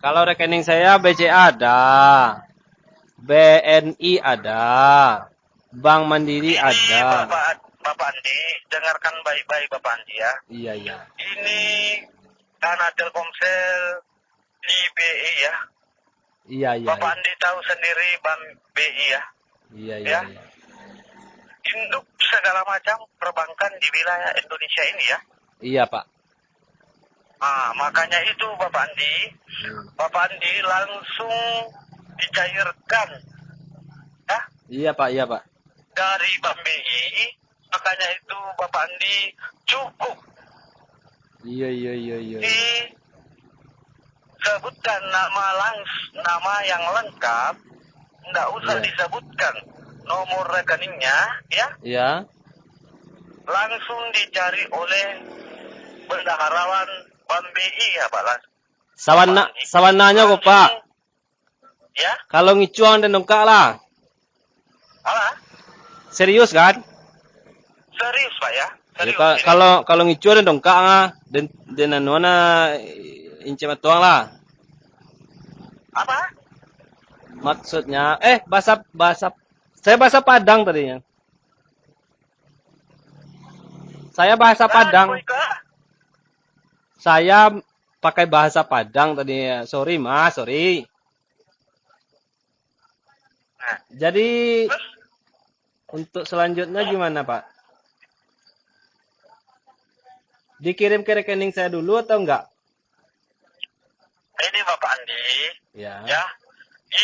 Kalau rekening saya BCA ada, BNI ada, Bank Mandiri Ini ada. Bapak Andi, dengarkan baik-baik Bapak Andi ya. Iya, iya. Ini dana Telkomsel di BI ya. Iya, iya, Bapak iya. Andi tahu sendiri Bank BI ya. Iya, iya, Ya. iya. Induk segala macam perbankan di wilayah Indonesia ini ya. Iya, Pak. Makanya itu Bapak Andi, Bapak Andi langsung dicairkan ya Iya, Pak. Iya, Pak. dari Bank BI. Makanya itu Bapak Andi cukup Iya, iya, iya, iya. disebutkan nama yang lengkap, nggak usah Iya. disebutkan nomor rekeningnya ya. Iya. Langsung dicari oleh bendaharawan Bank BI ya Pak Las. Sawananya kok, Pak. Ya, Kalau ngicuan dan dongkak lah. alah, Serius kan? serius Pak ya. Ya, Serius ini. kalau ngicuan dan dongkak ah, dan anuana ince matuang lah. Apa? Maksudnya, bahasa saya bahasa Padang tadinya. Saya bahasa Padang. Saya pakai bahasa Padang tadi. Sorry, Mas, sorry. Nah, Jadi terus untuk selanjutnya gimana, Pak? Dikirim ke rekening saya dulu atau enggak? ini Bapak Andi, Ya. ya,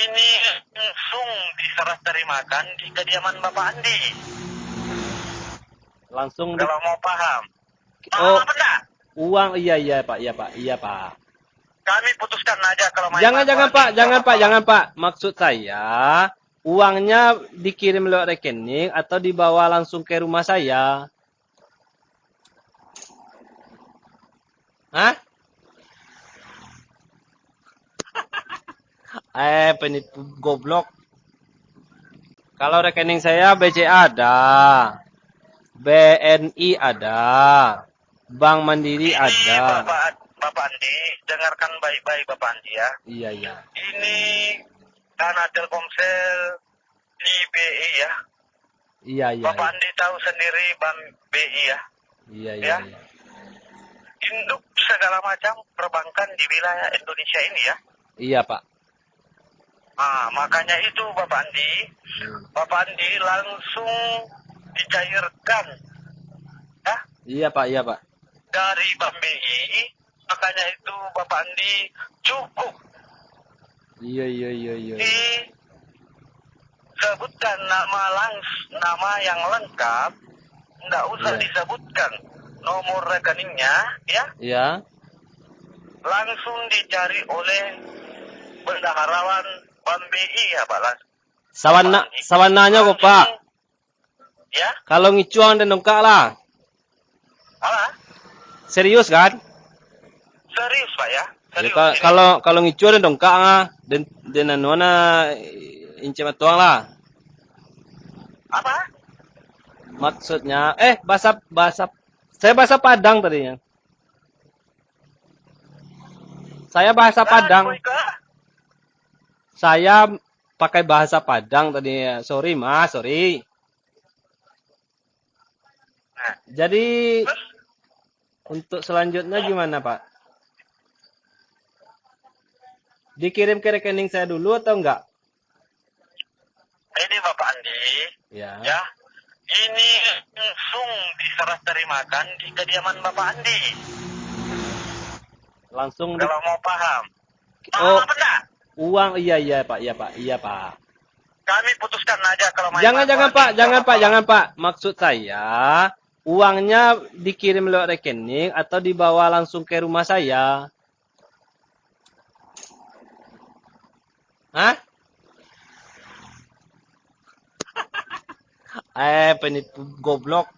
ini langsung diserah terimakan di kediaman Bapak Andi. Langsung Kalau mau paham. Oh, Apa enggak? uang iya Pak, iya Pak. Kami putuskan aja kalau main Jangan Pak, jangan Pak. Maksud saya uangnya dikirim lewat rekening atau dibawa langsung ke rumah saya. Hah? Penipu goblok. Kalau rekening saya BCA ada, BNI ada, Bank Mandiri Ini ada. Bapak Andi, dengarkan baik-baik Bapak Andi ya. Iya, iya. Ini dana Telkomsel di BI ya. Iya, iya. Bapak Andi tahu sendiri Bank BI ya. Iya, iya. Induk segala macam perbankan di wilayah Indonesia ini ya. Iya, Pak. Makanya itu Bapak Andi, Bapak Andi langsung dicairkan ya Iya, Pak. dari Bank BI. Makanya itu Bapak Andi cukup Iya. disebutkan nama yang lengkap, nggak usah Iya. disebutkan nomor rekeningnya ya. Iya. Langsung dicari oleh bendaharawan Bank BI ya Pak Las. Sawananya kok, Pak. Ya, Kalau ngicuan dan dongkak lah. alah, Serius kan? serius Pak ya. Ya, Serius ini. kalau ngicuan dan dongkak ah, dan anuana ince matuang lah. Apa? Maksudnya, saya bahasa Padang tadinya. Saya bahasa Padang. Saya pakai bahasa Padang tadi. Sorry, Mas, sorry. Nah, Jadi terus untuk selanjutnya gimana, Pak? Dikirim ke rekening saya dulu atau enggak? ini Bapak Andi, Ya. ya, ini langsung diserah terimakan di kediaman Bapak Andi. Langsung Kalau mau paham. Oh, Apa enggak? uang iya Pak. Kami putuskan aja kalau main. Jangan Pak. Maksud saya uangnya dikirim lewat rekening atau dibawa langsung ke rumah saya. Hah? Penipu goblok.